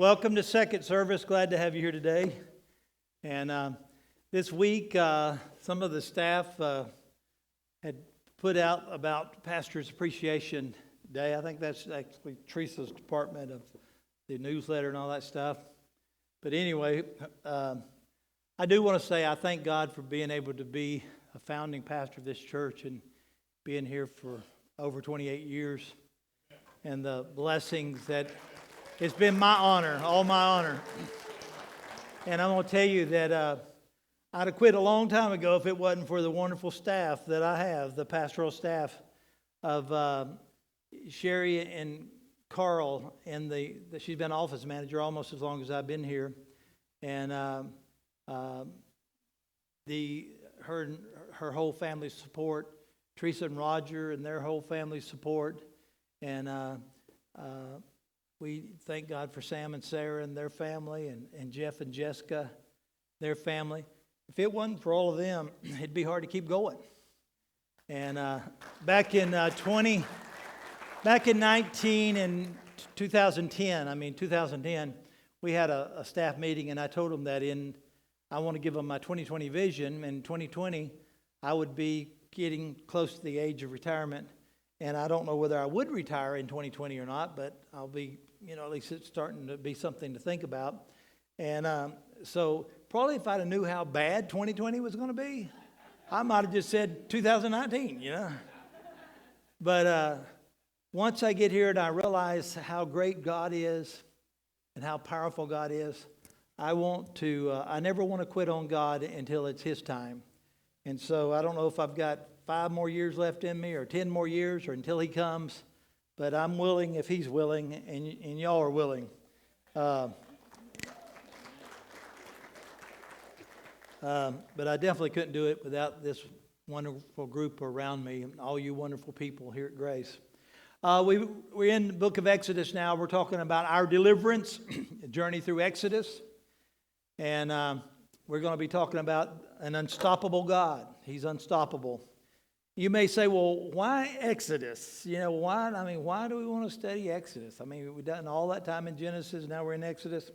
Welcome to second service. Glad to have you here today. And this week, some of the staff had put out about Pastor's Appreciation Day. I think that's actually Teresa's department of the newsletter and all that stuff. But anyway, I do want to say I thank God for being able to be a founding pastor of this church and being here for over 28 years. And the blessings that it's been my honor, all my honor. And I'm going to tell you that I'd have quit a long time ago if it wasn't for the wonderful staff that I have, the pastoral staff of Sherry and Carl. And she's been office manager almost as long as I've been here. And her whole family's support, Teresa and Roger and their whole family's support. And we thank God for Sam and Sarah and their family, and Jeff and Jessica, their family. If it wasn't for all of them, it'd be hard to keep going. And back in 2010, we had a staff meeting, and I told them that I want to give them my 2020 vision. In 2020, I would be getting close to the age of retirement. And I don't know whether I would retire in 2020 or not, but I'll be, at least it's starting to be something to think about. And so probably if I'd have knew how bad 2020 was going to be, I might have just said 2019, But once I get here and I realize how great God is and how powerful God is, I never want to quit on God until it's His time. And so I don't know if I've got 5 more years left in me or 10 more years or until He comes. But I'm willing if He's willing and y'all are willing. But I definitely couldn't do it without this wonderful group around me, all you wonderful people here at Grace. We're in the book of Exodus now. We're talking about our deliverance, a journey through Exodus. And we're going to be talking about an unstoppable God. He's unstoppable. You may say, well, why Exodus? Why do we want to study Exodus? We've done all that time in Genesis, now we're in Exodus.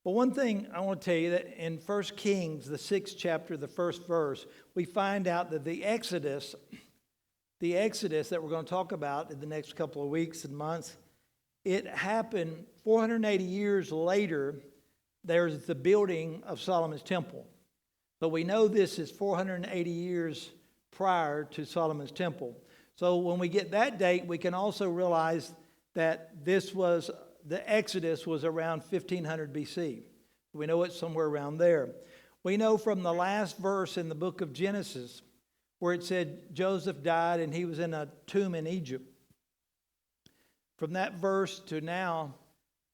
Well, one thing I want to tell you that in 1 Kings, the 6th chapter, the 1st verse, we find out that the Exodus that we're going to talk about in the next couple of weeks and months, it happened 480 years later. There's the building of Solomon's temple. So we know this is 480 years prior to Solomon's temple. So when we get that date, we can also realize that the Exodus was around 1500 BC. We know it's somewhere around there. We know from the last verse in the book of Genesis where it said Joseph died and he was in a tomb in Egypt. From that verse to now,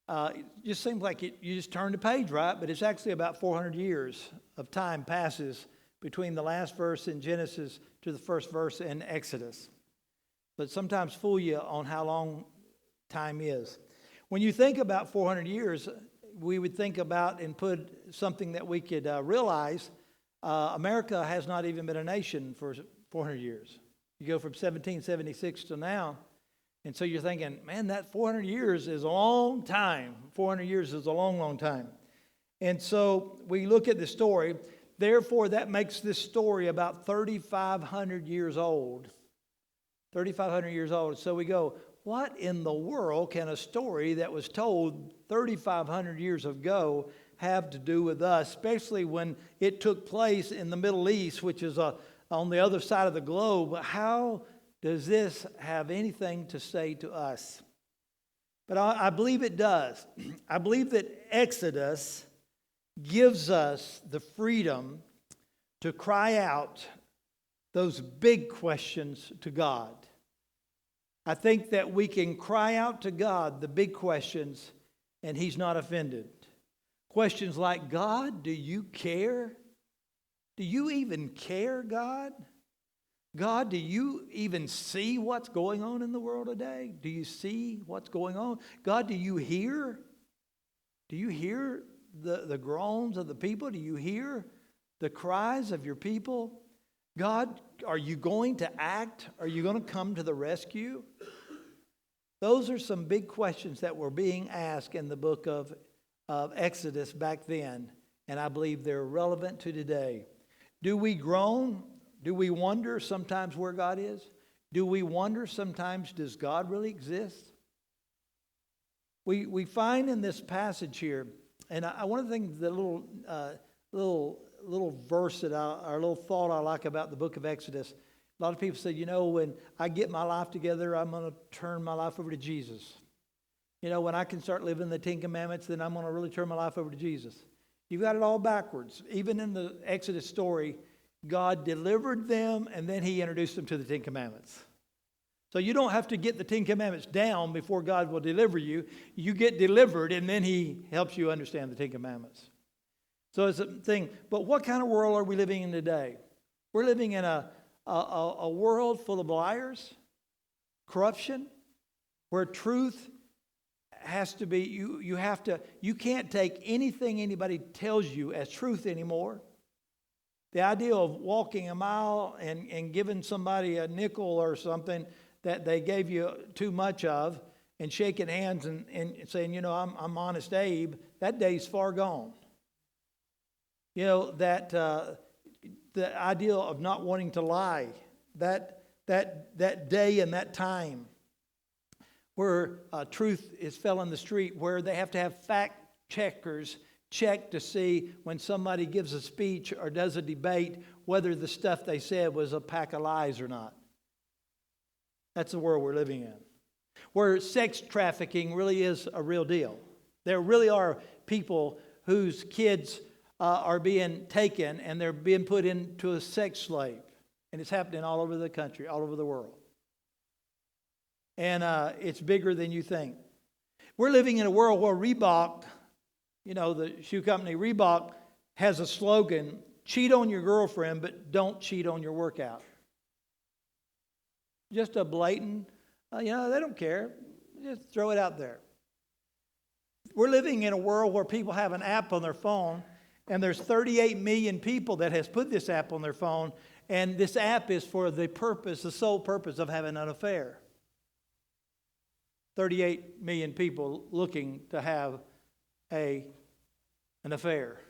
it just seems like you just turn the page, right? But it's actually about 400 years of time passes between the last verse in Genesis to the first verse in Exodus. But sometimes fool you on how long time is. When you think about 400 years, we would think about and put something that we could realize. America has not even been a nation for 400 years. You go from 1776 to now. And so you're thinking, man, that 400 years is a long time. 400 years is a long, long time. And so we look at the story. Therefore, that makes this story about 3,500 years old. 3,500 years old. So we go, what in the world can a story that was told 3,500 years ago have to do with us, especially when it took place in the Middle East, which is on the other side of the globe? How does this have anything to say to us? But I believe it does. I believe that Exodus gives us the freedom to cry out those big questions to God. I think that we can cry out to God the big questions and He's not offended. Questions like, God, do you care? Do you even care, God? God, do you even see what's going on in the world today? Do you see what's going on? God, do you hear? Do you hear the groans of the people? Do you hear the cries of your people? God, are you going to act? Are you going to come to the rescue? Those are some big questions that were being asked in the book of Exodus back then, and I believe they're relevant to today. Do we groan? Do we wonder sometimes where God is? Do we wonder sometimes, does God really exist? We find in this passage here, and one of the things, the little verse that or little thought I like about the book of Exodus, a lot of people say, when I get my life together, I'm going to turn my life over to Jesus. When I can start living the Ten Commandments, then I'm going to really turn my life over to Jesus. You've got it all backwards. Even in the Exodus story, God delivered them, and then He introduced them to the Ten Commandments. So you don't have to get the Ten Commandments down before God will deliver you. You get delivered, and then He helps you understand the Ten Commandments. So it's a thing. But what kind of world are we living in today? We're living in a world full of liars, corruption, where truth has to be, you can't take anything anybody tells you as truth anymore. The idea of walking a mile and giving somebody a nickel or something that they gave you too much of, and shaking hands and saying, I'm Honest Abe, that day's far gone. That the idea of not wanting to lie, that day and that time where truth is fell in the street, where they have to have fact checkers check to see when somebody gives a speech or does a debate whether the stuff they said was a pack of lies or not. That's the world we're living in, where sex trafficking really is a real deal. There really are people whose kids are being taken and they're being put into a sex slave. And it's happening all over the country, all over the world. And it's bigger than you think. We're living in a world where Reebok, the shoe company Reebok, has a slogan, cheat on your girlfriend, but don't cheat on your workout. Just a blatant, they don't care. Just throw it out there. We're living in a world where people have an app on their phone, and there's 38 million people that has put this app on their phone, and this app is for the sole purpose of having an affair. 38 million people looking to have an affair.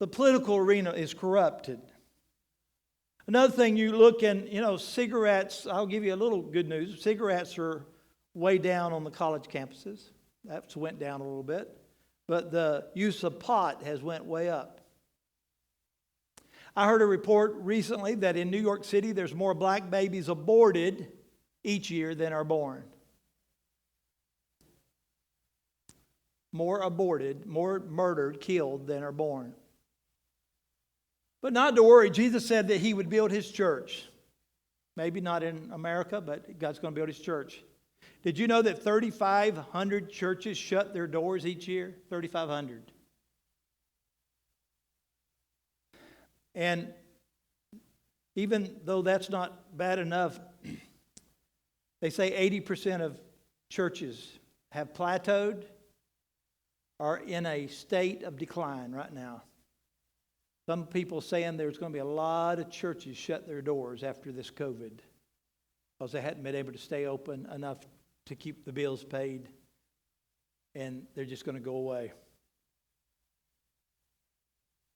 The political arena is corrupted. Another thing you look in, cigarettes, I'll give you a little good news. Cigarettes are way down on the college campuses. That's went down a little bit. But the use of pot has went way up. I heard a report recently that in New York City there's more black babies aborted each year than are born. More aborted, more murdered, killed than are born. But not to worry, Jesus said that He would build His church. Maybe not in America, but God's going to build His church. Did you know that 3,500 churches shut their doors each year? 3,500. And even though that's not bad enough, they say 80% of churches have plateaued or in a state of decline right now. Some people saying there's going to be a lot of churches shut their doors after this COVID because they hadn't been able to stay open enough to keep the bills paid, and they're just going to go away.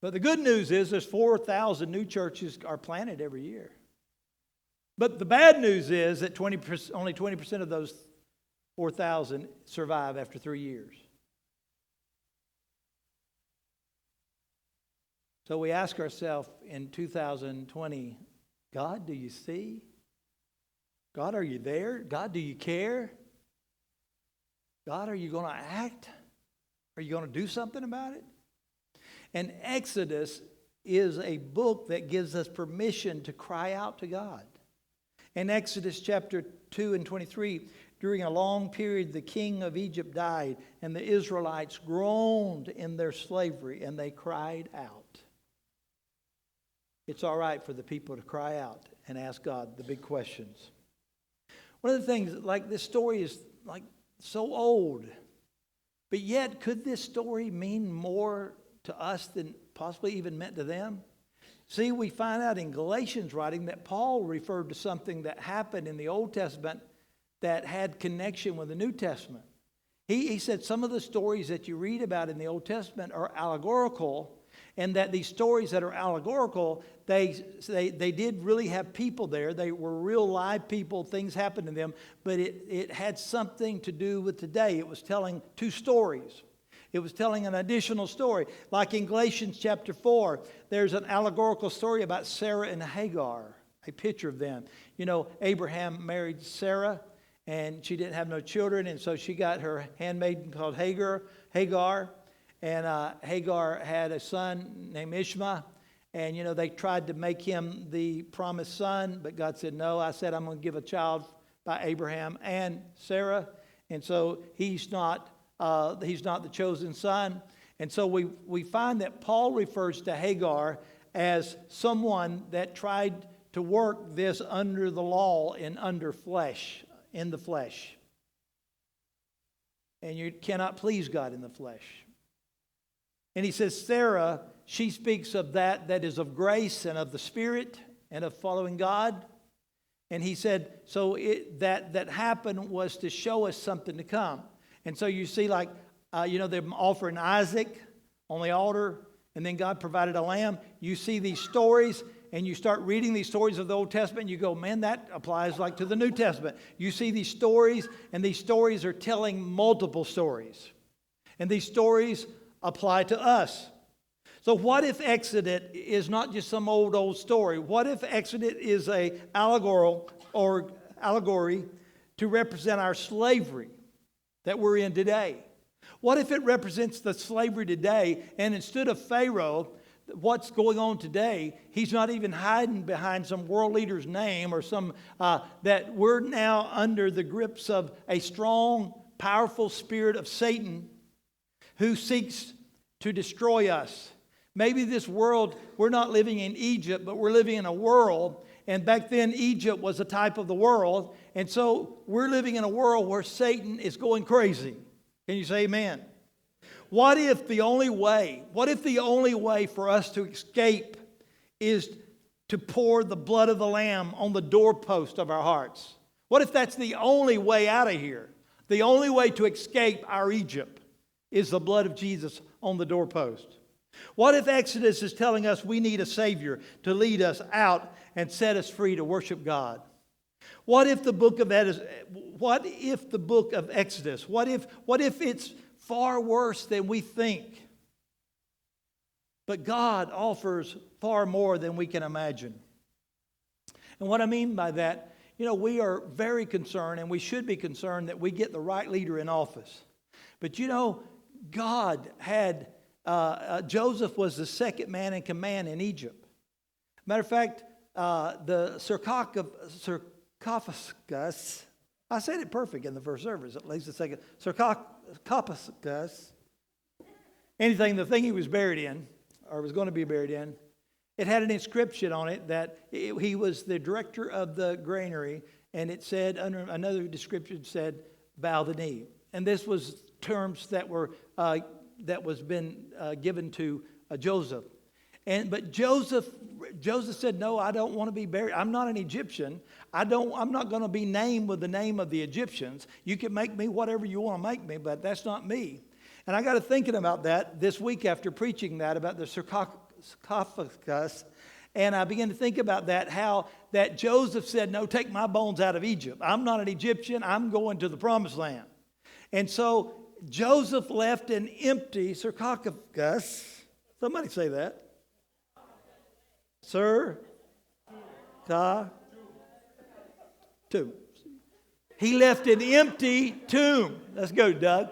But the good news is there's 4,000 new churches are planted every year. But the bad news is that only 20% of those 4,000 survive after 3 years. So we ask ourselves in 2020, God, do you see? God, are you there? God, do you care? God, are you going to act? Are you going to do something about it? And Exodus is a book that gives us permission to cry out to God. In Exodus chapter 2 and 23, during a long period, the king of Egypt died, and the Israelites groaned in their slavery, and they cried out. It's all right for the people to cry out and ask God the big questions. One of the things, like this story is like so old, but yet could this story mean more to us than possibly even meant to them? See, we find out in Galatians writing that Paul referred to something that happened in the Old Testament that had connection with the New Testament. He said some of the stories that you read about in the Old Testament are allegorical, and that these stories that are allegorical, they did really have people there. They were real live people. Things happened to them, but it had something to do with today. It was telling two stories. It was telling an additional story. Like in Galatians chapter 4, there's an allegorical story about Sarah and Hagar, a picture of them. You know, Abraham married Sarah, and she didn't have no children, and so she got her handmaiden called Hagar. And Hagar had a son named Ishmael. And, you know, they tried to make him the promised son, but God said, no, I said I'm going to give a child by Abraham and Sarah. And so he's not the chosen son. And so we find that Paul refers to Hagar as someone that tried to work this under the law and under flesh, in the flesh. And you cannot please God in the flesh. And he says Sarah, she speaks of that is of grace and of the Spirit and of following God. And he said, so that happened was to show us something to come. And so you see, like, they're offering Isaac on the altar, and then God provided a lamb. You see these stories, and you start reading these stories of the Old Testament, and you go, man, that applies like to the New Testament. You see these stories, and these stories are telling multiple stories. And these stories apply to us. So what if Exodus is not just some old story? What if Exodus is a allegory to represent our slavery that we're in today? What if it represents the slavery today, and instead of Pharaoh, what's going on today, he's not even hiding behind some world leader's name or some, that we're now under the grips of a strong, powerful spirit of Satan who seeks to destroy us. Maybe this world, we're not living in Egypt, but we're living in a world. And back then, Egypt was a type of the world. And so we're living in a world where Satan is going crazy. Can you say amen? What if the only way for us to escape is to pour the blood of the Lamb on the doorpost of our hearts? What if that's the only way out of here? The only way to escape our Egypt is the blood of Jesus on the doorpost. What if Exodus is telling us we need a Savior to lead us out and set us free to worship God? What if the book of Exodus, what if it's far worse than we think? But God offers far more than we can imagine. And what I mean by that, we are very concerned, and we should be concerned, that we get the right leader in office. But God had, Joseph was the second man in command in Egypt. Matter of fact, the sarcophagus, I said it perfect in the first service, at least the second, sarcophagus, the thing he was buried in, or was going to be buried in, it had an inscription on it that he was the director of the granary, and it said, under another description said, bow the knee. And this was terms that was given to Joseph. But Joseph said, no, I don't want to be buried. I'm not an Egyptian. I'm not going to be named with the name of the Egyptians. You can make me whatever you want to make me, but that's not me. And I got to thinking about that this week after preaching that about the sarcophagus. And I began to think about that, how that Joseph said, no, take my bones out of Egypt. I'm not an Egyptian. I'm going to the promised land. And so Joseph left an empty sarcophagus. Somebody say that. Tomb. He left an empty tomb. Let's go, Doug.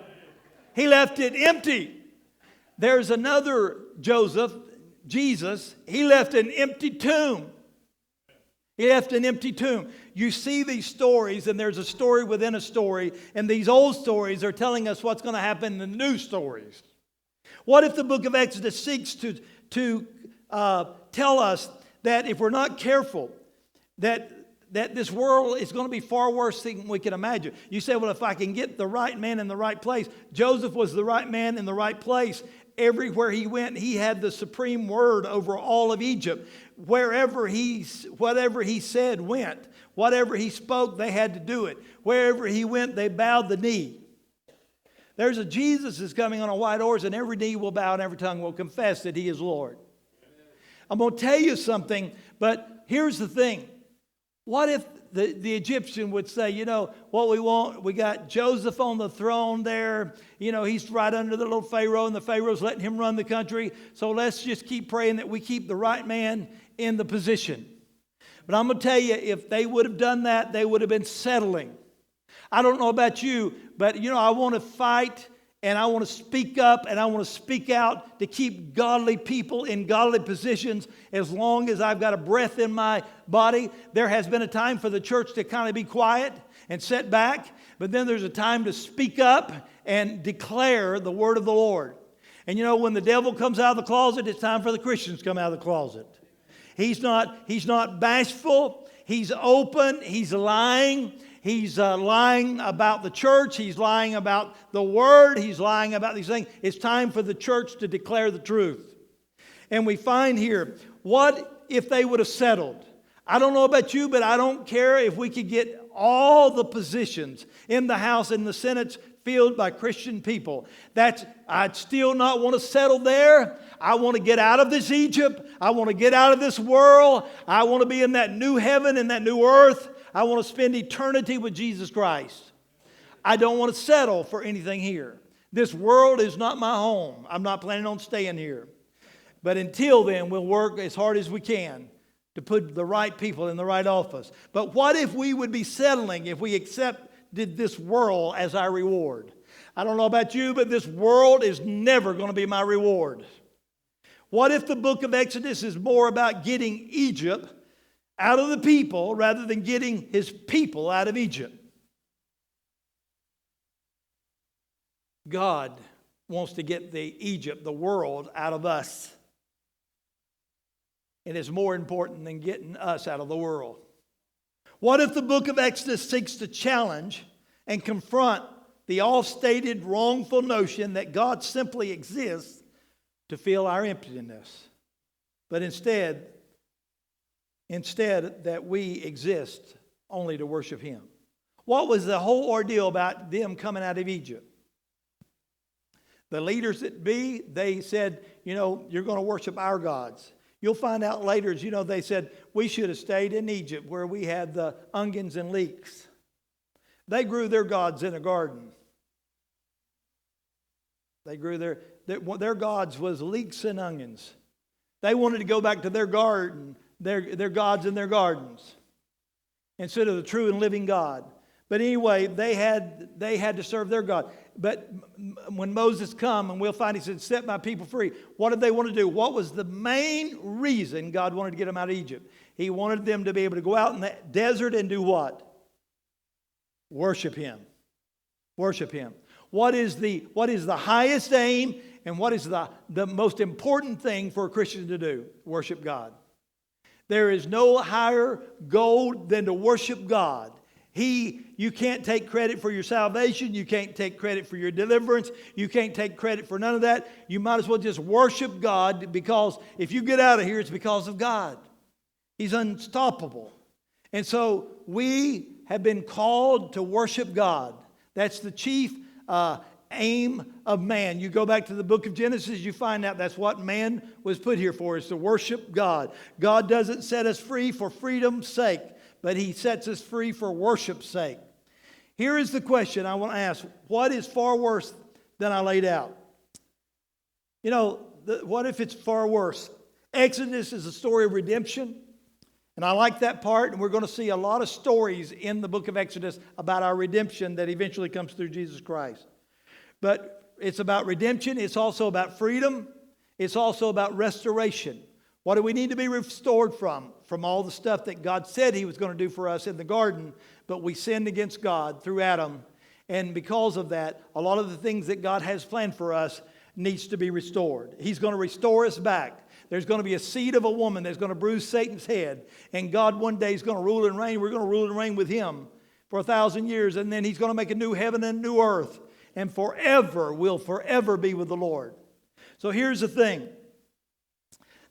He left it empty. There's another Joseph, Jesus. He left an empty tomb. He left an empty tomb. You see these stories, and there's a story within a story, and these old stories are telling us what's going to happen in the new stories. What if the book of Exodus seeks to tell us that if we're not careful, that this world is going to be far worse than we can imagine? You say, well, if I can get the right man in the right place. Joseph was the right man in the right place. Everywhere he went, he had the supreme word over all of Egypt. Whatever he said went. Whatever he spoke, they had to do it. Wherever he went, they bowed the knee. There's a Jesus is coming on a white horse, and every knee will bow and every tongue will confess that he is Lord. I'm going to tell you something, but here's the thing. What if the Egyptian would say, you know, what we want, we got Joseph on the throne there. You know, he's right under the little Pharaoh, and the Pharaoh's letting him run the country. So let's just keep praying that we keep the right man in the position. But I'm going to tell you, if they would have done that, they would have been settling. I don't know about you, but, you know, I want to fight and I want to speak up and I want to speak out to keep godly people in godly positions as long as I've got a breath in my body. There has been a time for the church to kind of be quiet and sit back, but then there's a time to speak up and declare the word of the Lord. And, you know, when the devil comes out of the closet, it's time for the Christians to come out of the closet. He's not bashful. He's open. He's lying. He's lying about the church. He's lying about the word. He's lying about these things. It's time for the church to declare the truth. And we find here, what if they would have settled? I don't know about you, but I don't care if we could get all the positions in the House and the Senate filled by Christian people. I'd still not want to settle there. I want to get out of this Egypt. I want to get out of this world. I want to be in that new heaven and that new earth. I want to spend eternity with Jesus Christ. I don't want to settle for anything here. This world is not my home. I'm not planning on staying here. But until then, we'll work as hard as we can to put the right people in the right office. But what if we would be settling if we accepted this world as our reward? I don't know about you, but this world is never going to be my reward. What if the book of Exodus is more about getting Egypt out of the people rather than getting his people out of Egypt? God wants to get the world out of us. It is more important than getting us out of the world. What if the book of Exodus seeks to challenge and confront the oft-stated wrongful notion that God simply exists to fill our emptiness, but instead that we exist only to worship him? What was the whole ordeal about them coming out of Egypt? The leaders that be, they said, you know, you're going to worship our gods. You'll find out later, you know, they said, we should have stayed in Egypt where we had the onions and leeks. They grew their gods in a garden. They grew their gods was leeks and onions. They wanted to go back to their garden, their gods in their gardens, instead of the true and living God. But anyway, they had to serve their God. But when Moses come, and we'll find he said, set my people free. What did they want to do? What was the main reason God wanted to get them out of Egypt? He wanted them to be able to go out in the desert and do what? Worship him. Worship him. What is the highest aim and what is the most important thing for a Christian to do? Worship God. There is no higher goal than to worship God. You can't take credit for your salvation. You can't take credit for your deliverance. You can't take credit for none of that. You might as well just worship God, because if you get out of here, it's because of God. He's unstoppable. And so we have been called to worship God. That's the chief aim of man. You go back to the book of Genesis, you find out that's what man was put here for, is to worship God. God doesn't set us free for freedom's sake, but he sets us free for worship's sake. Here is the question I want to ask. What is far worse than I laid out? You know, what if it's far worse? Exodus is a story of redemption. And I like that part. And we're going to see a lot of stories in the book of Exodus about our redemption that eventually comes through Jesus Christ. But it's about redemption. It's also about freedom. It's also about restoration. What do we need to be restored from? From all the stuff that God said he was going to do for us in the garden, but we sinned against God through Adam. And because of that, a lot of the things that God has planned for us needs to be restored. He's going to restore us back. There's going to be a seed of a woman that's going to bruise Satan's head. And God one day is going to rule and reign. We're going to rule and reign with him for 1,000 years. And then he's going to make a new heaven and a new earth. And we'll forever be with the Lord. So here's the thing.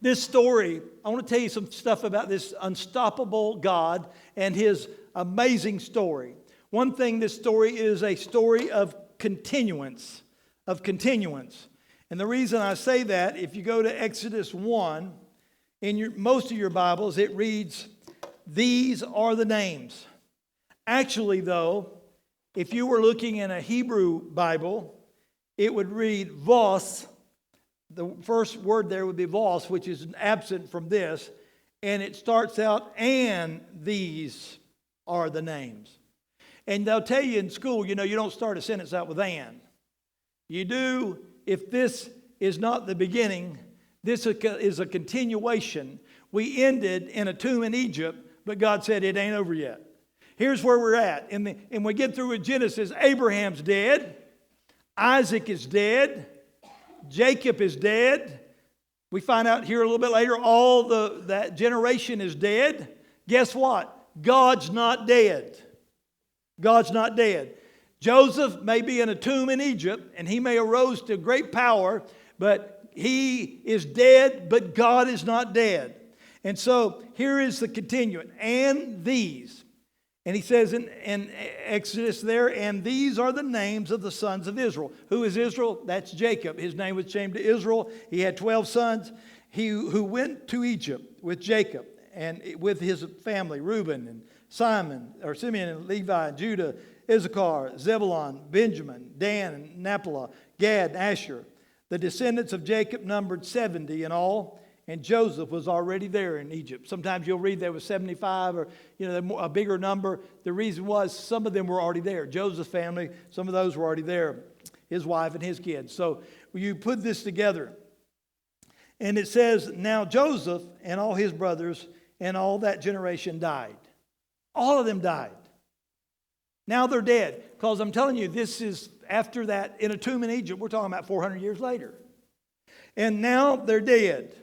This story, I want to tell you some stuff about this unstoppable God and his amazing story. One thing, this story is a story of continuance, And the reason I say that, if you go to Exodus 1, in most of your Bibles, it reads, "These are the names." Actually, though, if you were looking in a Hebrew Bible, it would read vos. The first word there would be vos, which is absent from this. And it starts out, "And these are the names." And they'll tell you in school, you don't start a sentence out with "and." You do if this is not the beginning. This is a continuation. We ended in a tomb in Egypt, but God said it ain't over yet. Here's where we're at. And we get through with Genesis. Abraham's dead. Isaac is dead. Jacob is dead. We find out here a little bit later, that generation is dead. Guess what? God's not dead. God's not dead. Joseph may be in a tomb in Egypt, and he may arose to great power, but he is dead, but God is not dead. And so here is the continuing. "And these." And he says in Exodus there, "And these are the names of the sons of Israel." Who is Israel? That's Jacob. His name was changed to Israel. He had 12 sons. He who went to Egypt with Jacob and with his family, Reuben and Simeon and Levi and Judah, Issachar, Zebulun, Benjamin, Dan and Naphtali, Gad and Asher. The descendants of Jacob numbered 70 in all. And Joseph was already there in Egypt. Sometimes you'll read there was 75 or a bigger number. The reason was some of them were already there. Joseph's family, some of those were already there. His wife and his kids. So you put this together. And it says, "Now Joseph and all his brothers and all that generation died." All of them died. Now they're dead. Because I'm telling you, this is after that in a tomb in Egypt. We're talking about 400 years later. And now they're dead.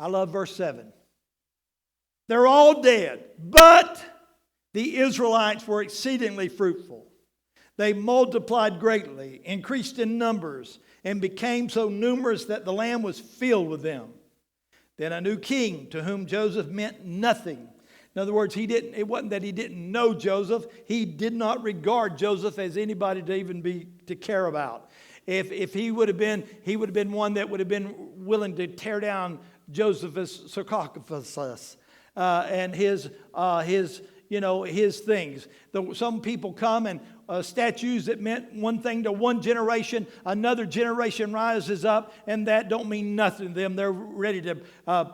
I love verse 7. "They're all dead, but the Israelites were exceedingly fruitful. They multiplied greatly, increased in numbers, and became so numerous that the land was filled with them. Then a new king, to whom Joseph meant nothing." In other words, it wasn't that he didn't know Joseph. He did not regard Joseph as anybody to even to care about. If he would have been one that would have been willing to tear down Joseph's sarcophagus and his things. Some people come and statues that meant one thing to one generation, another generation rises up, and that don't mean nothing to them. They're ready to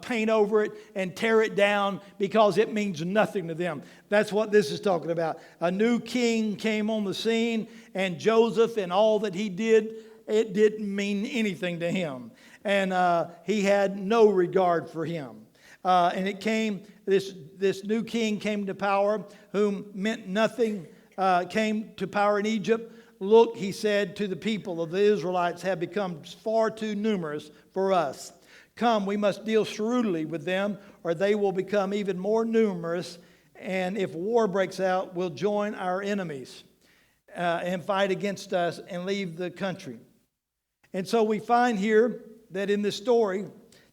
paint over it and tear it down because it means nothing to them. That's what this is talking about. A new king came on the scene, and Joseph and all that he did, it didn't mean anything to him. And he had no regard for him. And it came, this new king came to power, whom meant nothing, came to power in Egypt. "Look," he said to the people of the Israelites, "have become far too numerous for us. Come, we must deal shrewdly with them, or they will become even more numerous. And if war breaks out, we'll join our enemies and fight against us and leave the country." And so we find here that in this story,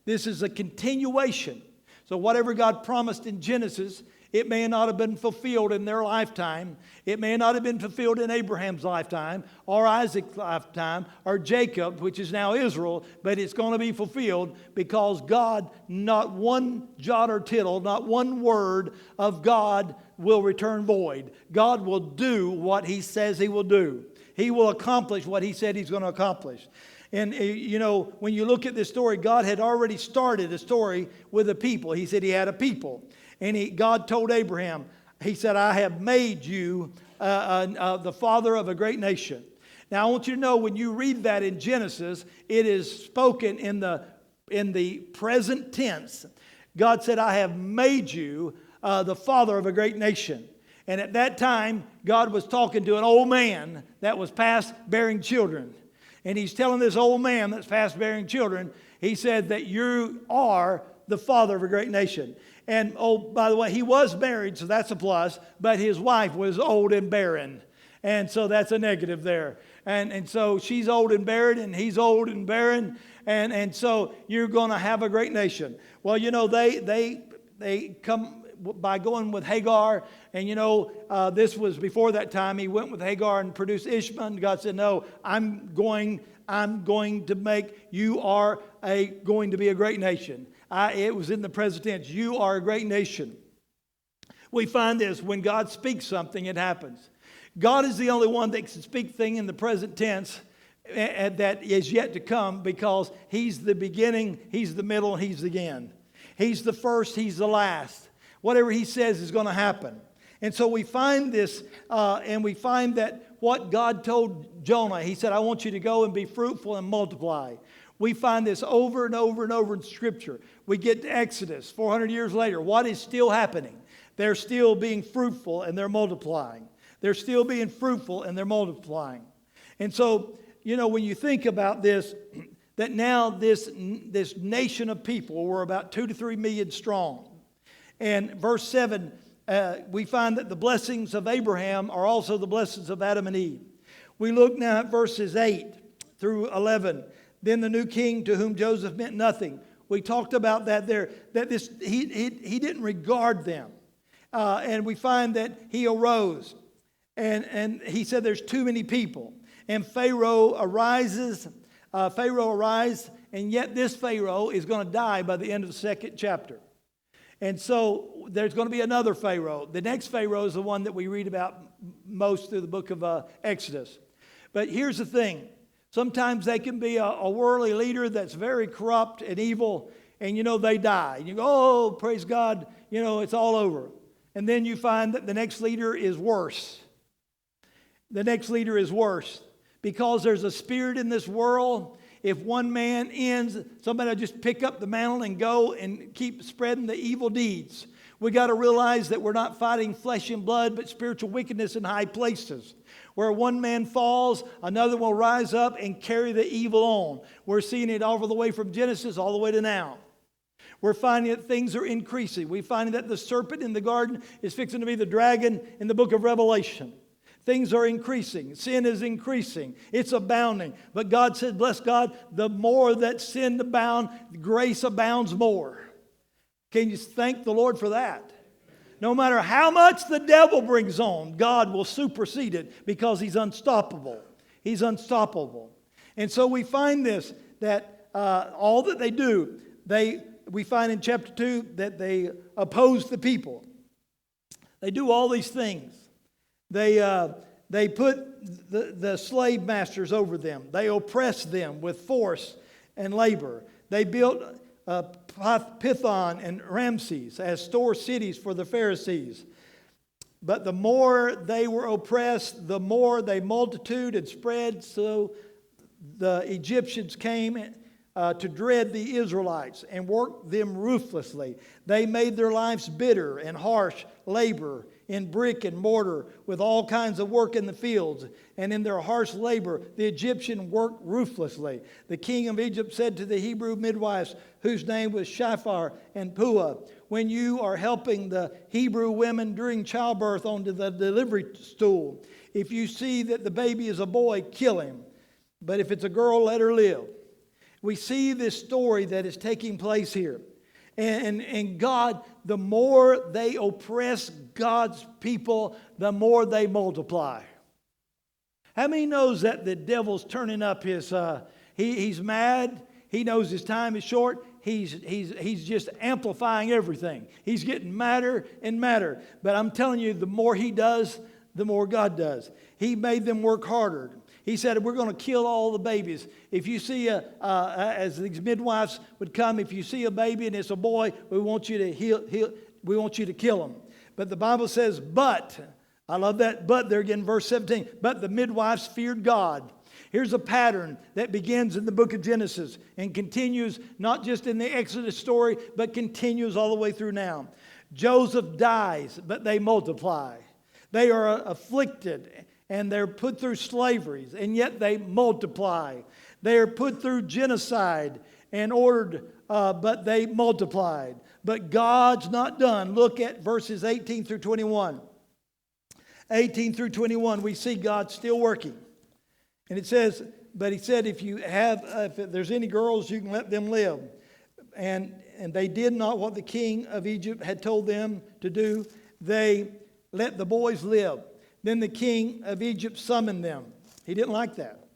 this is a continuation. So whatever God promised in Genesis, it may not have been fulfilled in their lifetime. It may not have been fulfilled in Abraham's lifetime or Isaac's lifetime or Jacob, which is now Israel, but it's going to be fulfilled because God, not one jot or tittle, not one word of God will return void. God will do what He says He will do. He will accomplish what He said He's going to accomplish. And, when you look at this story, God had already started a story with a people. He said He had a people. And God told Abraham, He said, "I have made you the father of a great nation." Now, I want you to know, when you read that in Genesis, it is spoken in the present tense. God said, "I have made you the father of a great nation." And at that time, God was talking to an old man that was past bearing children. And He's telling this old man that's past bearing children, He said that you are the father of a great nation. And, by the way, he was married, so that's a plus, but his wife was old and barren. And so that's a negative there. And so she's old and barren, and he's old and barren. And so you're going to have a great nation. Well, they come by going with Hagar. And this was before that time. He went with Hagar and produced Ishmael. God said, no, I'm going to make, you are going to be a great nation. It was in the present tense. You are a great nation. We find this, when God speaks something, it happens. God is the only one that can speak thing in the present tense that is yet to come, because He's the beginning, He's the middle, and He's the end. He's the first, He's the last. Whatever He says is going to happen. And so we find this, and we find that what God told Jonah, He said, I want you to go and be fruitful and multiply. We find this over and over and over in Scripture. We get to Exodus, 400 years later. What is still happening? They're still being fruitful and they're multiplying. They're still being fruitful and they're multiplying. And so, when you think about this, that now this nation of people were about 2 to 3 million strong. And verse 7, we find that the blessings of Abraham are also the blessings of Adam and Eve. We look now at verses 8 through 11. Then the new king, to whom Joseph meant nothing. We talked about that there, that he didn't regard them. And we find that he arose. And he said there's too many people. And Pharaoh arises, and yet this Pharaoh is going to die by the end of the second chapter. And so there's going to be another Pharaoh. The next Pharaoh is the one that we read about most through the book of Exodus. But here's the thing. Sometimes they can be a worldly leader that's very corrupt and evil, and they die. And you go, oh, praise God, it's all over. And then you find that the next leader is worse. The next leader is worse. Because there's a spirit in this world. If one man ends, somebody will just pick up the mantle and go and keep spreading the evil deeds. We got to realize that we're not fighting flesh and blood, but spiritual wickedness in high places. Where one man falls, another will rise up and carry the evil on. We're seeing it all the way from Genesis all the way to now. We're finding that things are increasing. We're finding that the serpent in the garden is fixing to be the dragon in the book of Revelation. Things are increasing. Sin is increasing. It's abounding. But God said, bless God, the more that sin abounds, grace abounds more. Can you thank the Lord for that? No matter how much the devil brings on, God will supersede it because He's unstoppable. He's unstoppable. And so we find this, that all that they do, we find in chapter 2 that they oppose the people. They do all these things. They put the slave masters over them. They oppress them with force and labor. They built Pithon and Ramses as store cities for the Pharisees. But the more they were oppressed, the more they multitude and spread. So the Egyptians came to dread the Israelites and worked them ruthlessly. They made their lives bitter and harsh labor in brick and mortar with all kinds of work in the fields. And in their harsh labor, the Egyptian worked ruthlessly. The king of Egypt said to the Hebrew midwives, whose name was Shaphat and Puah, when you are helping the Hebrew women during childbirth onto the delivery stool, if you see that the baby is a boy, kill him. But if it's a girl, let her live. We see this story that is taking place here. And God, the more they oppress God's people, the more they multiply. How many knows that the devil's turning up his, he's mad, he knows his time is short, he's just amplifying everything. He's getting madder and madder. But I'm telling you, the more he does, the more God does. He made them work harder. He said, we're going to kill all the babies. If you see, as these midwives would come, if you see a baby and it's a boy, we want you to kill him. But the Bible says, but, I love that, but there again, verse 17, but the midwives feared God. Here's a pattern that begins in the book of Genesis and continues not just in the Exodus story, but continues all the way through now. Joseph dies, but they multiply. They are afflicted and they're put through slavery, and yet they multiply. They are put through genocide and ordered, but they multiplied. But God's not done. Look at verses 18 through 21. 18 through 21, we see God still working. And it says, but he said, if there's any girls, you can let them live. And they did not what the king of Egypt had told them to do. They let the boys live. Then the king of Egypt summoned them. He didn't like that.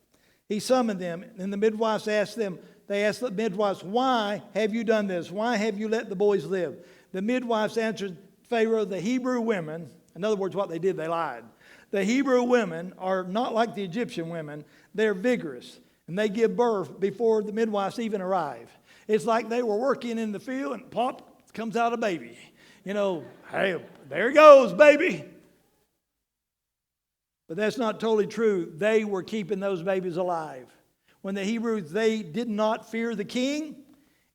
He summoned them. And the midwives asked the midwives, why have you done this? Why have you let the boys live? The midwives answered Pharaoh, the Hebrew women, in other words, what they did, they lied. The Hebrew women are not like the Egyptian women. They're vigorous. And they give birth before the midwives even arrive. It's like they were working in the field and plop, comes out a baby. Hey, there he goes, baby. But that's not totally true. They were keeping those babies alive. When the Hebrews, they did not fear the king,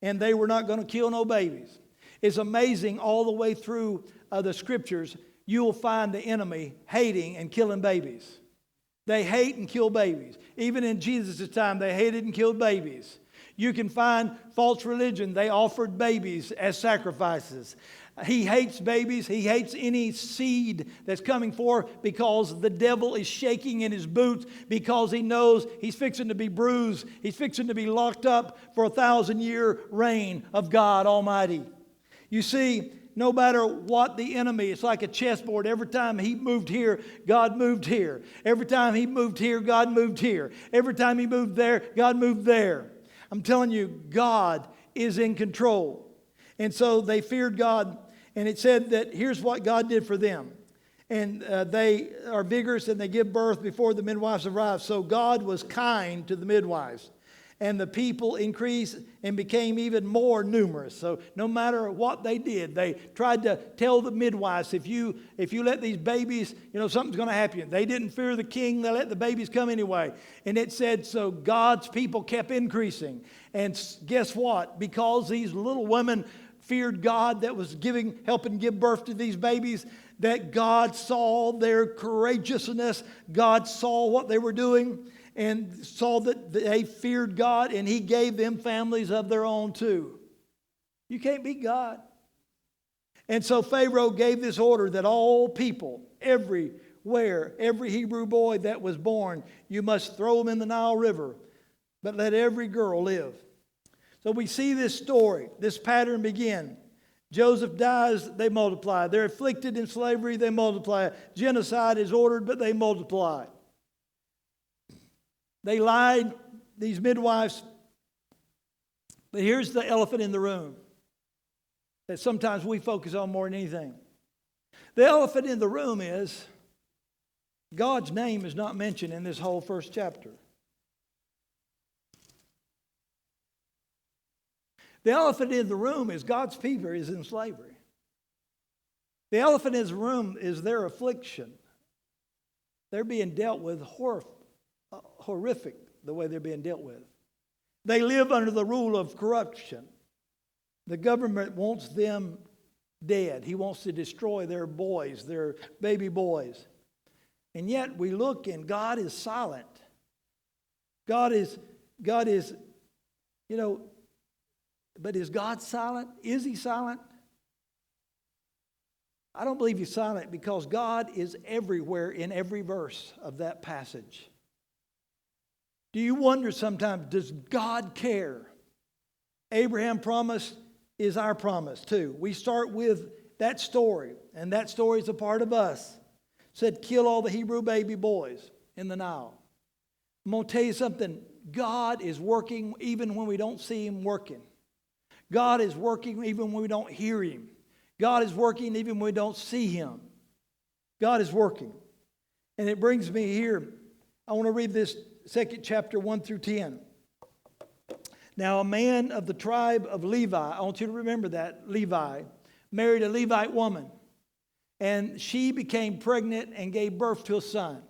and they were not going to kill no babies. It's amazing all the way through the scriptures, you will find the enemy hating and killing babies. They hate and kill babies. Even in Jesus' time, they hated and killed babies. You can find false religion. They offered babies as sacrifices. He hates babies. He hates any seed that's coming forth because the devil is shaking in his boots because he knows he's fixing to be bruised. He's fixing to be locked up for 1,000-year reign of God Almighty. You see, no matter what the enemy, it's like a chessboard. Every time he moved here, God moved here. Every time he moved here, God moved here. Every time he moved there, God moved there. I'm telling you, God is in control. And so they feared God. And it said that here's what God did for them. And they are vigorous and they give birth before the midwives arrive. So God was kind to the midwives. And the people increased and became even more numerous. So no matter what they did, they tried to tell the midwives, if you let these babies, something's going to happen. They didn't fear the king. They let the babies come anyway. And it said, so God's people kept increasing. And guess what? Because these little women feared God that was helping give birth to these babies, that God saw their courageousness. God saw what they were doing and saw that they feared God, and He gave them families of their own too. You can't beat God. And so Pharaoh gave this order that all people, everywhere, every Hebrew boy that was born, you must throw him in the Nile River, but let every girl live. So we see this story, this pattern begin. Joseph dies, they multiply. They're afflicted in slavery, they multiply. Genocide is ordered, but they multiply. They lied, these midwives. But here's the elephant in the room that sometimes we focus on more than anything. The elephant in the room is God's name is not mentioned in this whole first chapter. The elephant in the room is God's people is in slavery. The elephant in the room is their affliction. They're being dealt with horrific the way they're being dealt with. They live under the rule of corruption. The government wants them dead. He wants to destroy their boys, their baby boys. And yet we look and God is silent. God is, but is God silent? Is He silent? I don't believe He's silent because God is everywhere in every verse of that passage. Do you wonder sometimes, does God care? Abraham's promise is our promise too. We start with that story, and that story is a part of us. It said, kill all the Hebrew baby boys in the Nile. I'm going to tell you something. God is working even when we don't see Him working. God is working even when we don't hear Him. God is working even when we don't see Him. God is working. And it brings me here. I want to read this second chapter 1 through 10. Now a man of the tribe of Levi, I want you to remember that, Levi, married a Levite woman. And she became pregnant and gave birth to a son.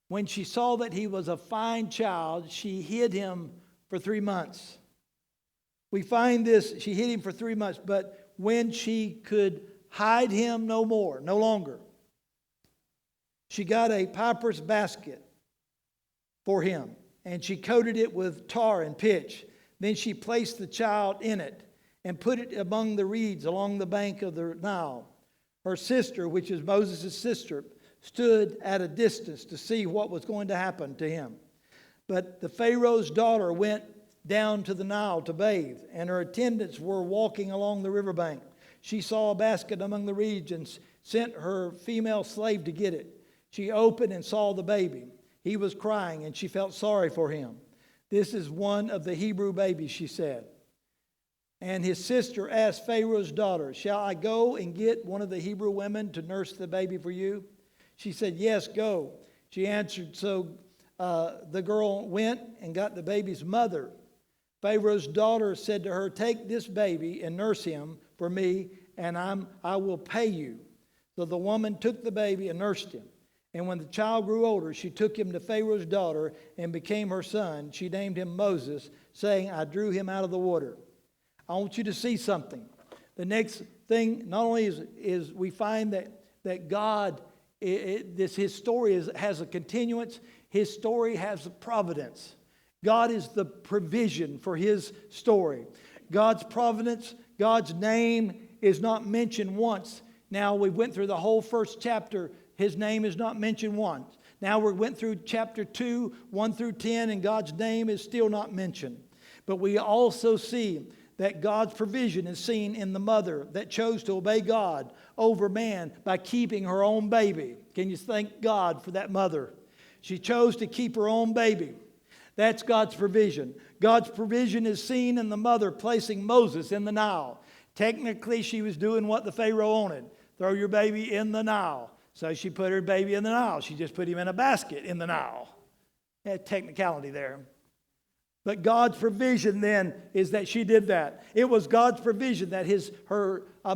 When she saw that he was a fine child, she hid him for 3 months. We find this, she hid him for 3 months, but when she could hide him no longer, she got a papyrus basket for him, and she coated it with tar and pitch. Then she placed the child in it and put it among the reeds along the bank of the Nile. Her sister, which is Moses' sister, stood at a distance to see what was going to happen to him. But the Pharaoh's daughter went down to the Nile to bathe, and her attendants were walking along the riverbank. She saw a basket among the reeds and sent her female slave to get it. She opened and saw the baby. He was crying, and she felt sorry for him. "This is one of the Hebrew babies," she said. And his sister asked Pharaoh's daughter, "Shall I go and get one of the Hebrew women to nurse the baby for you?" She said, "Yes, go." She answered, so the girl went and got the baby's mother. Pharaoh's daughter said to her, "Take this baby and nurse him for me, and I will pay you." So the woman took the baby and nursed him. And when the child grew older, she took him to Pharaoh's daughter and became her son. She named him Moses, saying, "I drew him out of the water." I want you to see something. The next thing, not only is we find that God, his story has a continuance, his story has a providence. God is the provision for his story. God's providence, God's name is not mentioned once. Now we went through the whole first chapter. His name is not mentioned once. Now we went through chapter 2, 1 through 10, and God's name is still not mentioned. But we also see that God's provision is seen in the mother that chose to obey God over man by keeping her own baby. Can you thank God for that mother? She chose to keep her own baby. That's God's provision. God's provision is seen in the mother placing Moses in the Nile. Technically, she was doing what the Pharaoh wanted. Throw your baby in the Nile. So she put her baby in the Nile. She just put him in a basket in the Nile. Technicality there. But God's provision then is that she did that. It was God's provision that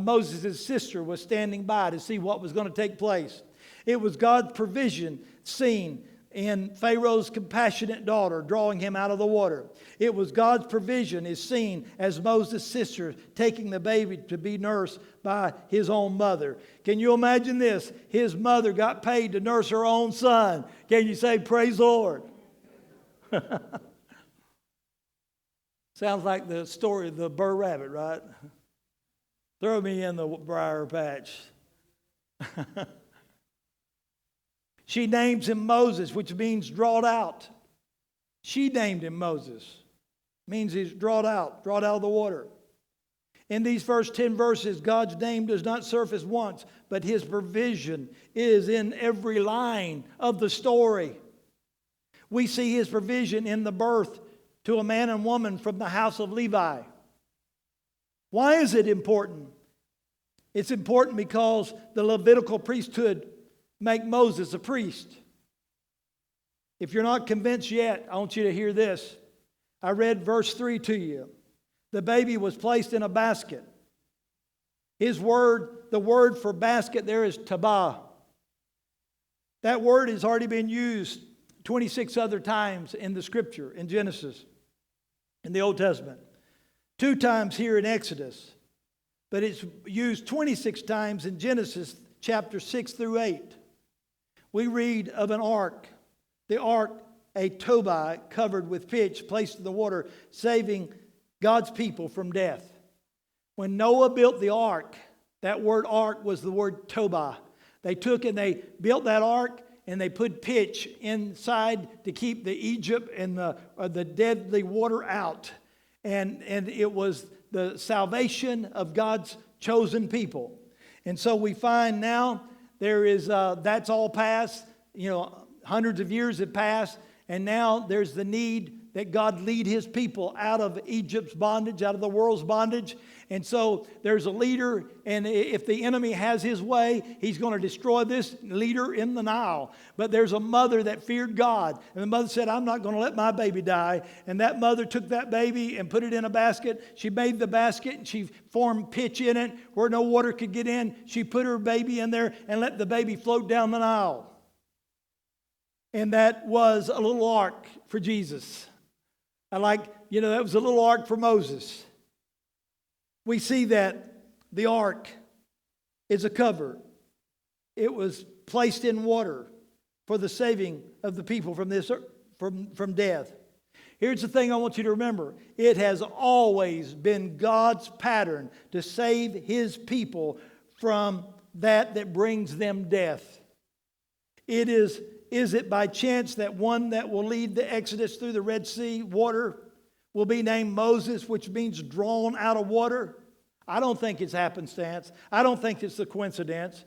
Moses' sister was standing by to see what was going to take place. It was God's provision seen in Pharaoh's compassionate daughter drawing him out of the water. It was God's provision is seen as Moses' sister taking the baby to be nursed by his own mother. Can you imagine this? His mother got paid to nurse her own son. Can you say, "Praise the Lord"? Sounds like the story of the Burr Rabbit, right? Throw me in the briar patch. She names him Moses, which means drawed out. She named him Moses. Means he's drawed out of the water. In these first 10 verses, God's name does not surface once, but his provision is in every line of the story. We see his provision in the birth to a man and woman from the house of Levi. Why is it important? It's important because the Levitical priesthood make Moses a priest. If you're not convinced yet, I want you to hear this. I read verse 3 to you. The baby was placed in a basket. The word for basket there is tabah. That word has already been used 26 other times in the scripture, in Genesis, in the Old Testament. 2 times here in Exodus. But it's used 26 times in Genesis chapter 6 through 8. We read of an ark. The ark, a tobai covered with pitch, placed in the water, saving God's people from death. When Noah built the ark, that word ark was the word tobai. They took and they built that ark and they put pitch inside to keep the Egypt and the deadly water out. And it was the salvation of God's chosen people. And so we find now there is, that's all past. Hundreds of years have passed. And now there's the need that God lead his people out of Egypt's bondage, out of the world's bondage. And so there's a leader, and if the enemy has his way, he's going to destroy this leader in the Nile. But there's a mother that feared God. And the mother said, "I'm not going to let my baby die." And that mother took that baby and put it in a basket. She made the basket and she formed pitch in it where no water could get in. She put her baby in there and let the baby float down the Nile. And that was a little ark for Jesus. That was a little ark for Moses. We see that the ark is a cover. It was placed in water for the saving of the people from death. Here's the thing I want you to remember. It has always been God's pattern to save his people from that brings them death. Is it by chance that one that will lead the Exodus through the Red Sea water will be named Moses, which means drawn out of water? I don't think it's happenstance. I don't think it's a coincidence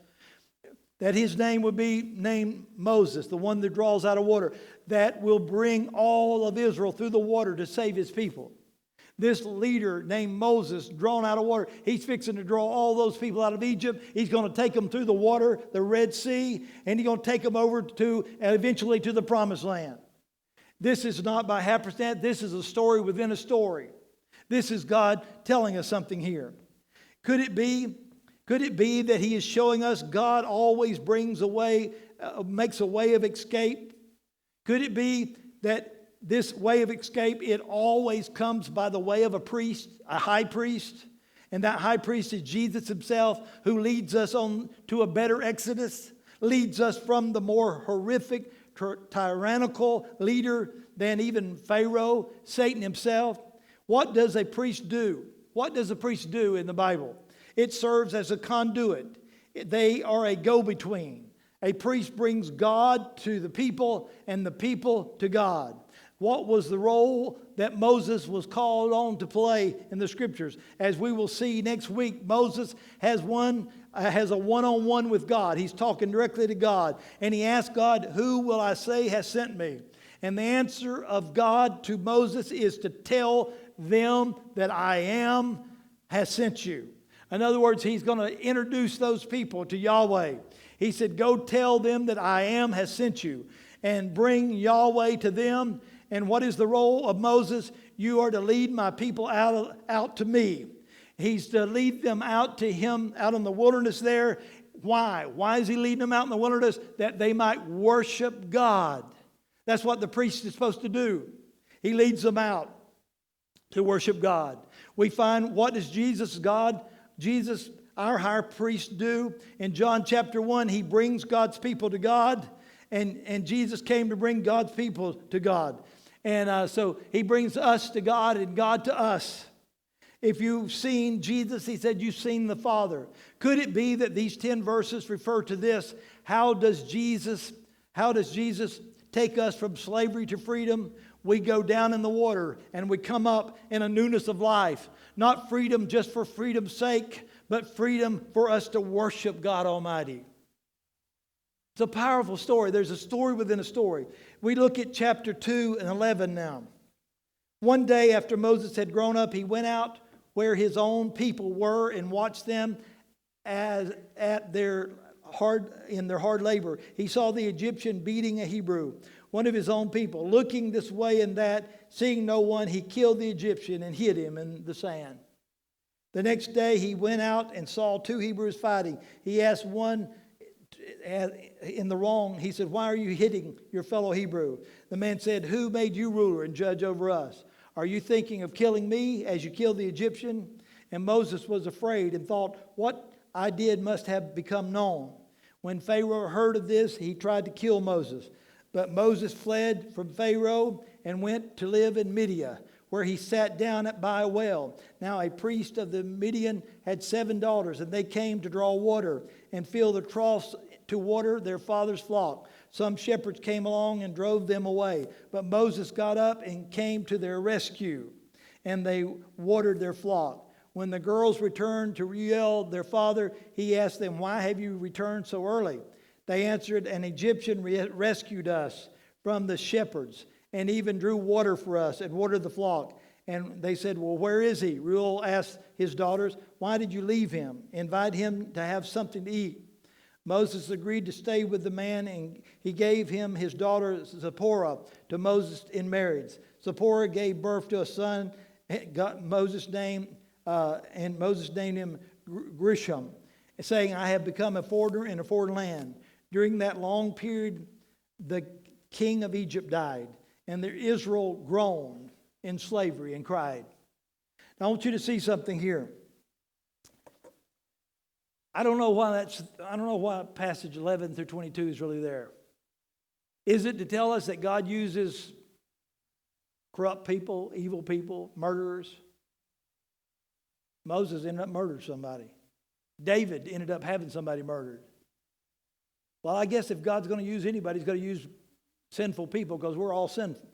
that his name would be named Moses, the one that draws out of water, that will bring all of Israel through the water to save his people. This leader named Moses, drawn out of water, he's fixing to draw all those people out of Egypt. He's going to take them through the water, the Red Sea, and he's going to take them over to, eventually to the Promised Land. This is not by happenstance. This is a story within a story. This is God telling us something here. Could it be that he is showing us God always makes a way of escape? Could it be that this way of escape, it always comes by the way of a priest, a high priest? And that high priest is Jesus himself, who leads us on to a better exodus, leads us from the more horrific, tyrannical leader than even Pharaoh, Satan himself. What does a priest do? What does a priest do in the Bible? It serves as a conduit. They are a go-between. A priest brings God to the people and the people to God. What was the role that Moses was called on to play in the Scriptures? As we will see next week, Moses has a one-on-one with God. He's talking directly to God. And he asks God, "Who will I say has sent me?" And the answer of God to Moses is to tell them that I am has sent you. In other words, he's going to introduce those people to Yahweh. He said, "Go tell them that I am has sent you," and bring Yahweh to them. And what is the role of Moses? You are to lead my people out to me. He's to lead them out to him, out in the wilderness there. Why? Why is he leading them out in the wilderness? That they might worship God. That's what the priest is supposed to do. He leads them out to worship God. We find, what does Jesus, our high priest, do? In John chapter 1, he brings God's people to God. And Jesus came to bring God's people to God. And so he brings us to God and God to us. If you've seen Jesus, he said, you've seen the Father. Could it be that these 10 verses refer to this? How does Jesus take us from slavery to freedom? We go down in the water and we come up in a newness of life. Not freedom just for freedom's sake, but freedom for us to worship God Almighty. It's a powerful story. There's a story within a story. We look at chapter 2 and 11 now. One day after Moses had grown up, he went out where his own people were and watched them in their hard labor. He saw the Egyptian beating a Hebrew, one of his own people. Looking this way and that, seeing no one, he killed the Egyptian and hid him in the sand. The next day he went out and saw 2 Hebrews fighting. He asked one in the wrong, he said, "Why are you hitting your fellow Hebrew?" The man said, "Who made you ruler and judge over us? Are you thinking of killing me as you killed the Egyptian?" And Moses was afraid and thought, "What I did must have become known." When Pharaoh heard of this, he tried to kill Moses. But Moses fled from Pharaoh and went to live in Midian, where he sat down by a well. Now a priest of the Midian had 7 daughters, and they came to draw water and fill the troughs to water their father's flock. Some shepherds came along and drove them away. But Moses got up and came to their rescue, and they watered their flock. When the girls returned to Reuel, their father, he asked them, "Why have you returned so early?" They answered, "An Egyptian rescued us from the shepherds, and even drew water for us and watered the flock." And they said, "Well, where is he?" Reuel asked his daughters, "Why did you leave him? Invite him to have something to eat." Moses agreed to stay with the man, and he gave him his daughter Zipporah to Moses in marriage. Zipporah gave birth to a son, Moses named him Grisham, saying, "I have become a foreigner in a foreign land." During that long period, the king of Egypt died, and Israel groaned in slavery and cried. Now I want you to see something here. I don't know why passage 11 through 22 is really there. Is it to tell us that God uses corrupt people, evil people, murderers? Moses ended up murdering somebody. David ended up having somebody murdered. Well, I guess if God's going to use anybody, He's going to use sinful people because we're all sinful.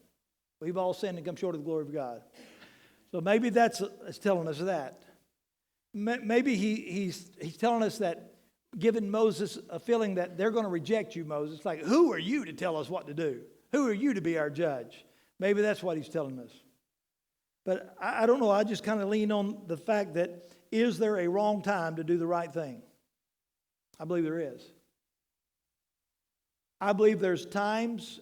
We've all sinned and come short of the glory of God. So maybe that's telling us that. Maybe he's telling us that, giving Moses a feeling that they're going to reject you, Moses. Like, who are you to tell us what to do? Who are you to be our judge? Maybe that's what he's telling us. But I don't know. I just kind of lean on the fact that, is there a wrong time to do the right thing? I believe there is. I believe there's times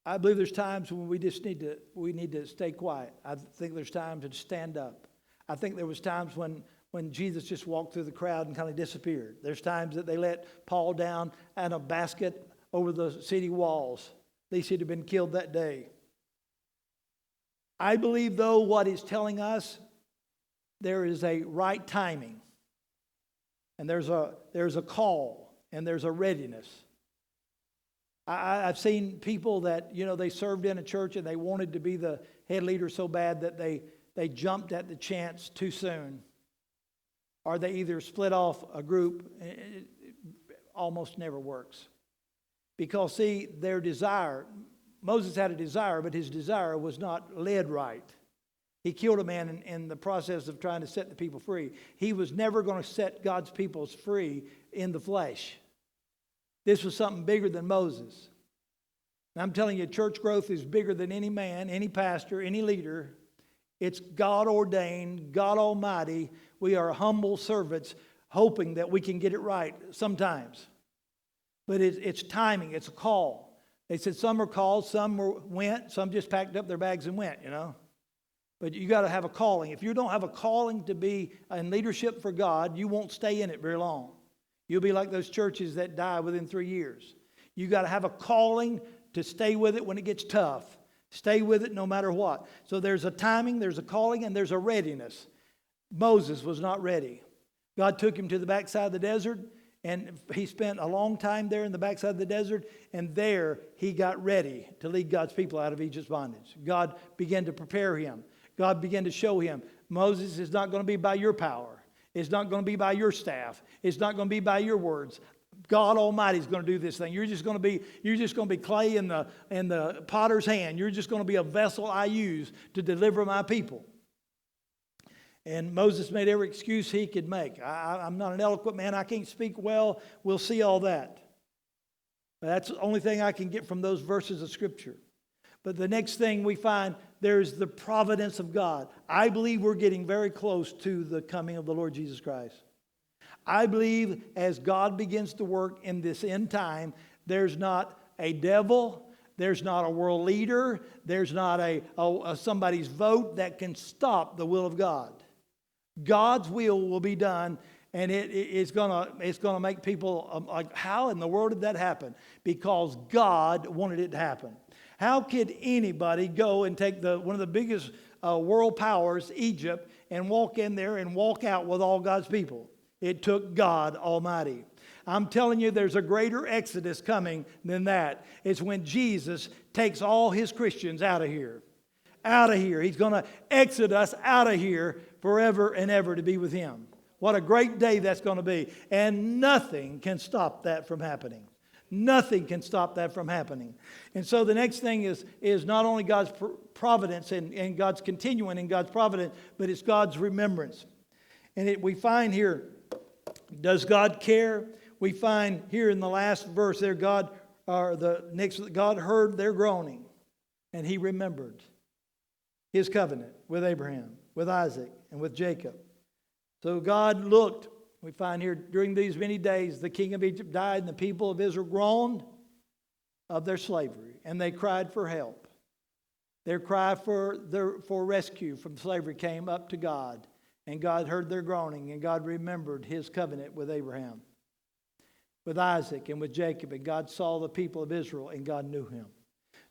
when we need to stay quiet. I think there's times to stand up. I think there was times when Jesus just walked through the crowd and kind of disappeared. There's times that they let Paul down in a basket over the city walls. At least he'd have been killed that day. I believe, though, what he's telling us, there is a right timing. And there's a call, and there's a readiness. I've seen people that, they served in a church and they wanted to be the head leader so bad that they jumped at the chance too soon. Or they either split off a group. It almost never works. Because, see, their desire, Moses had a desire, but his desire was not led right. He killed a man in the process of trying to set the people free. He was never going to set God's people free in the flesh. This was something bigger than Moses. And I'm telling you, church growth is bigger than any man, any pastor, any leader. It's God ordained, God Almighty. We are humble servants hoping that we can get it right sometimes. But it's timing, it's a call. They said some are called, some went, some just packed up their bags and went, But you got to have a calling. If you don't have a calling to be in leadership for God, you won't stay in it very long. You'll be like those churches that die within 3 years. You got to have a calling to stay with it when it gets tough. Stay with it no matter what. So there's a timing, there's a calling, and there's a readiness. Moses was not ready. God took him to the backside of the desert, and he spent a long time there in the backside of the desert, and there he got ready to lead God's people out of Egypt's bondage. God began to prepare him. God began to show him, Moses, is not going to be by your power. It's not going to be by your staff. It's not going to be by your words. God Almighty is going to do this thing. You're just going to be clay in the potter's hand. You're just going to be a vessel I use to deliver my people. And Moses made every excuse he could make. I'm not an eloquent man. I can't speak well. We'll see all that. But that's the only thing I can get from those verses of Scripture. But the next thing we find, there's the providence of God. I believe we're getting very close to the coming of the Lord Jesus Christ. I believe as God begins to work in this end time, there's not a devil, there's not a world leader, there's not a somebody's vote that can stop the will of God. God's will be done, and it's gonna make people like, how in the world did that happen? Because God wanted it to happen. How could anybody go and take one of the biggest world powers, Egypt, and walk in there and walk out with all God's people? It took God Almighty. I'm telling you, there's a greater exodus coming than that. It's when Jesus takes all his Christians out of here. Out of here. He's going to exit us out of here forever and ever to be with him. What a great day that's going to be. And nothing can stop that from happening. Nothing can stop that from happening. And so the next thing is not only God's providence and God's continuing in God's providence, but it's God's remembrance. And we find here, does God care? We find here in the last verse there, God heard their groaning, and he remembered his covenant with Abraham, with Isaac, and with Jacob. So God looked. We find here, during these many days, the king of Egypt died, and the people of Israel groaned of their slavery, and they cried for help. Their cry for rescue from slavery came up to God, and God heard their groaning, and God remembered his covenant with Abraham, with Isaac, and with Jacob, and God saw the people of Israel, and God knew him.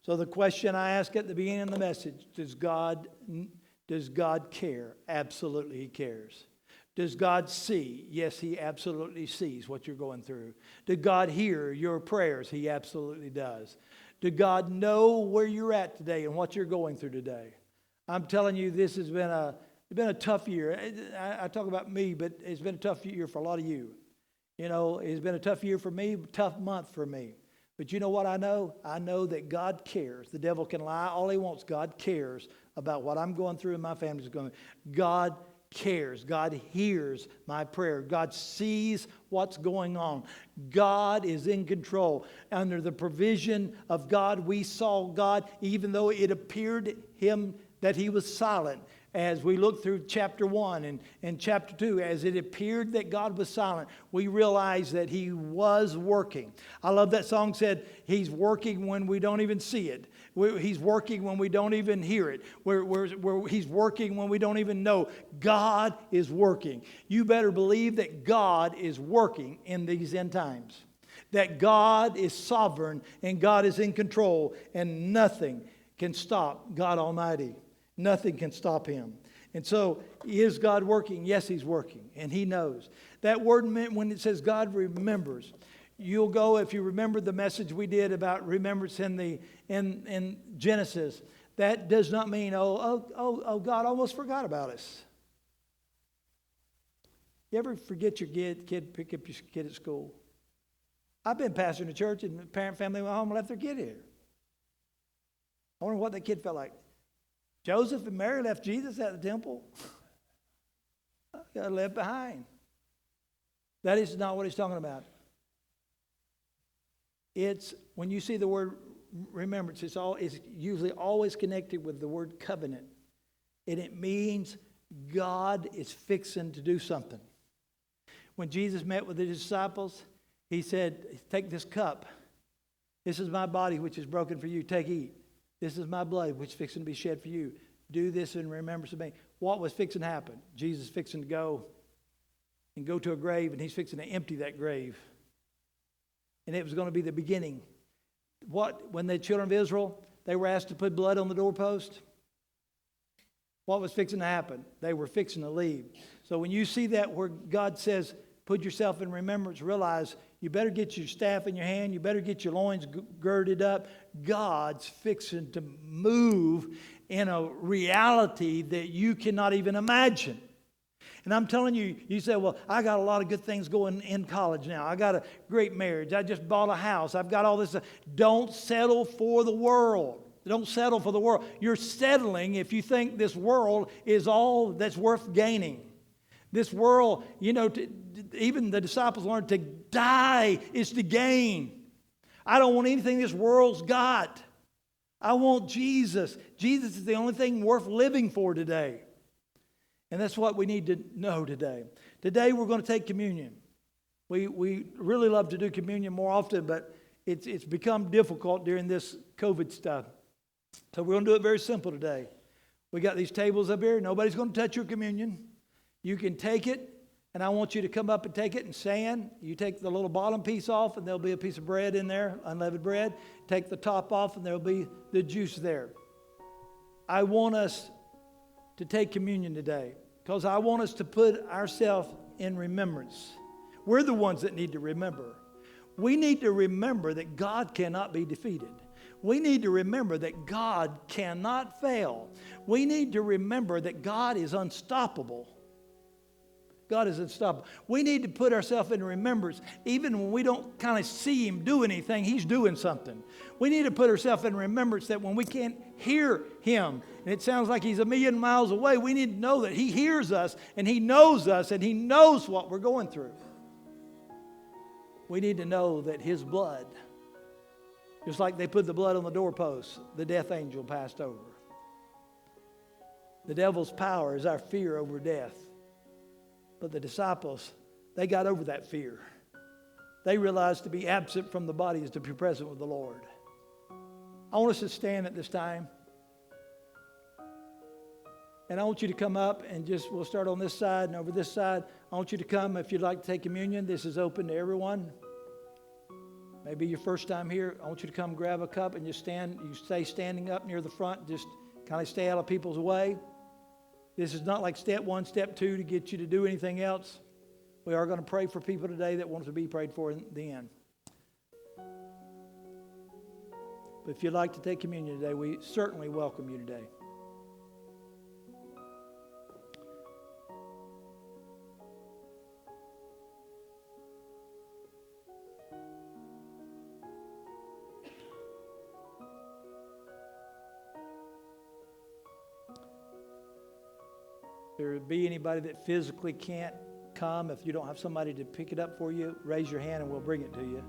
So the question I asked at the beginning of the message, does God care? Absolutely, he cares. Does God see? Yes, he absolutely sees what you're going through. Did God hear your prayers? He absolutely does. Did God know where you're at today and what you're going through today? I'm telling you, this has been a tough year. I talk about me, but it's been a tough year for a lot of you. You know, it's been a tough year for me, tough month for me. But you know what I know? I know that God cares. The devil can lie all he wants. God cares about what I'm going through and my family's going through. God cares. God hears my prayer. God sees what's going on. God is in control. Under the provision of God, we saw God, even though it appeared to him that he was silent. As we look through chapter 1 and chapter 2, as it appeared that God was silent, we realize that he was working. I love that song said, he's working when we don't even see it. He's working when we don't even hear it. He's working when we don't even know. God is working. You better believe that God is working in these end times. That God is sovereign and God is in control, and nothing can stop God Almighty. Nothing can stop him. And so, is God working? Yes, he's working, and he knows. That word, when it says God remembers, you'll go, if you remember the message we did about remembrance in Genesis, that does not mean, God almost forgot about us. You ever forget your kid, pick up your kid at school? I've been pastoring a church, and the parent family went home and left their kid here. I wonder what that kid felt like. Joseph and Mary left Jesus at the temple. Got left behind. That is not what he's talking about. It's when you see the word remembrance, it's usually always connected with the word covenant. And it means God is fixing to do something. When Jesus met with his disciples, he said, take this cup. This is my body which is broken for you. Take, eat. This is my blood, which is fixing to be shed for you. Do this in remembrance of me. What was fixing to happen? Jesus fixing to go to a grave, and he's fixing to empty that grave. And it was going to be the beginning. When the children of Israel, they were asked to put blood on the doorpost. What was fixing to happen? They were fixing to leave. So when you see that where God says, put yourself in remembrance, realize you better get your staff in your hand. You better get your loins girded up. God's fixing to move in a reality that you cannot even imagine. And I'm telling you, you say, well, I got a lot of good things going in college now. I got a great marriage. I just bought a house. I've got all this. Don't settle for the world. Don't settle for the world. You're settling if you think this world is all that's worth gaining. This world, even the disciples learned to die is to gain. I don't want anything this world's got. I want Jesus. Jesus is the only thing worth living for today. And that's what we need to know today. Today we're going to take communion. We really love to do communion more often, but it's become difficult during this COVID stuff. So we're going to do it very simple today. We got these tables up here. Nobody's going to touch your communion. You can take it, and I want you to come up and take it and stand. You take the little bottom piece off, and there'll be a piece of bread in there, unleavened bread. Take the top off, and there'll be the juice there. I want us to take communion today because I want us to put ourselves in remembrance. We're the ones that need to remember. We need to remember that God cannot be defeated. We need to remember that God cannot fail. We need to remember that God is unstoppable. God is unstoppable. We need to put ourselves in remembrance. Even when we don't kind of see him do anything, he's doing something. We need to put ourselves in remembrance that when we can't hear him, and it sounds like he's a million miles away, we need to know that he hears us, and he knows what we're going through. We need to know that his blood, just like they put the blood on the doorpost, the death angel passed over. The devil's power is our fear over death. But the disciples, they got over that fear. They realized to be absent from the body is to be present with the Lord. I want us to stand at this time. And I want you to come up and we'll start on this side and over this side. I want you to come if you'd like to take communion. This is open to everyone. Maybe your first time here. I want you to come grab a cup and just stand. You stay standing up near the front. Just kind of stay out of people's way. This is not like step 1, step 2 to get you to do anything else. We are going to pray for people today that want to be prayed for in the end. But if you'd like to take communion today, we certainly welcome you today. there be anybody that physically can't come, if you don't have somebody to pick it up for you, raise your hand and we'll bring it to you.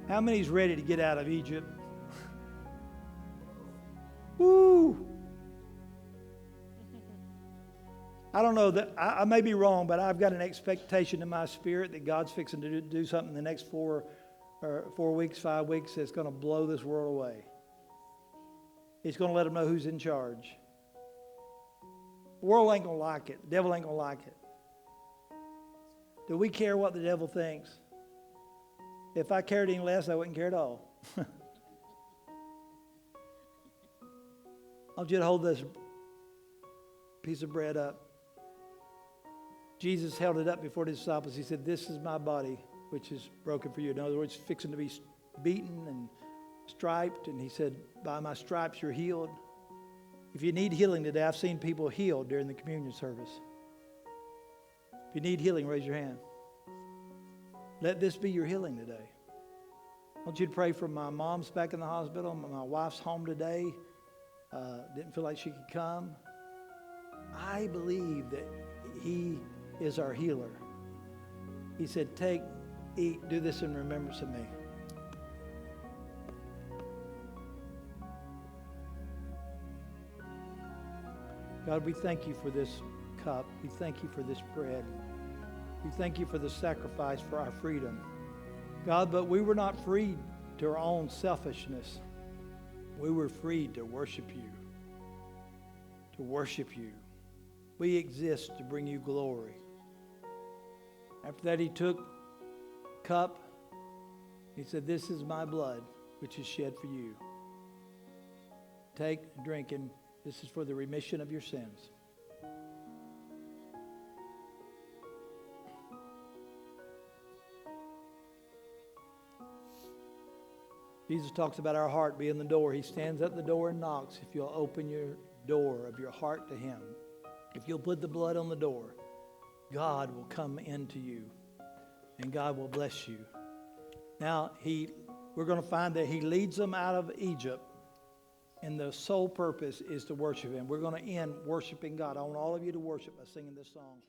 How many's ready to get out of Egypt? Woo! I don't know that I may be wrong, but I've got an expectation in my spirit that God's fixing to do something in the next 4 weeks, 5 weeks that's going to blow this world away. He's going to let them know who's in charge. The world ain't going to like it. The devil ain't going to like it. Do we care what the devil thinks? If I cared any less, I wouldn't care at all. I want you to hold this piece of bread up. Jesus held it up before the disciples. He said, "This is my body, which is broken for you." In other words, fixing to be beaten and striped. And he said, "By my stripes you're healed." If you need healing today, I've seen people healed during the communion service. If you need healing, raise your hand. Let this be your healing today. I want you to pray for my mom's back in the hospital. My wife's home today. Didn't feel like she could come. I believe that he is our healer. He said, "Take, eat, do this in remembrance of me." God, we thank you for this cup. We thank you for this bread. We thank you for the sacrifice for our freedom. God, but we were not freed to our own selfishness. We were freed to worship you. To worship you. We exist to bring you glory. After that, he took cup. He said, "This is my blood, which is shed for you. Take and drink, and this is for the remission of your sins." Jesus talks about our heart being the door. He stands at the door and knocks. If you'll open your door of your heart to him, if you'll put the blood on the door, God will come into you and God will bless you. Now, we're going to find that he leads them out of Egypt, and the sole purpose is to worship him. We're going to end worshiping God. I want all of you to worship by singing this song.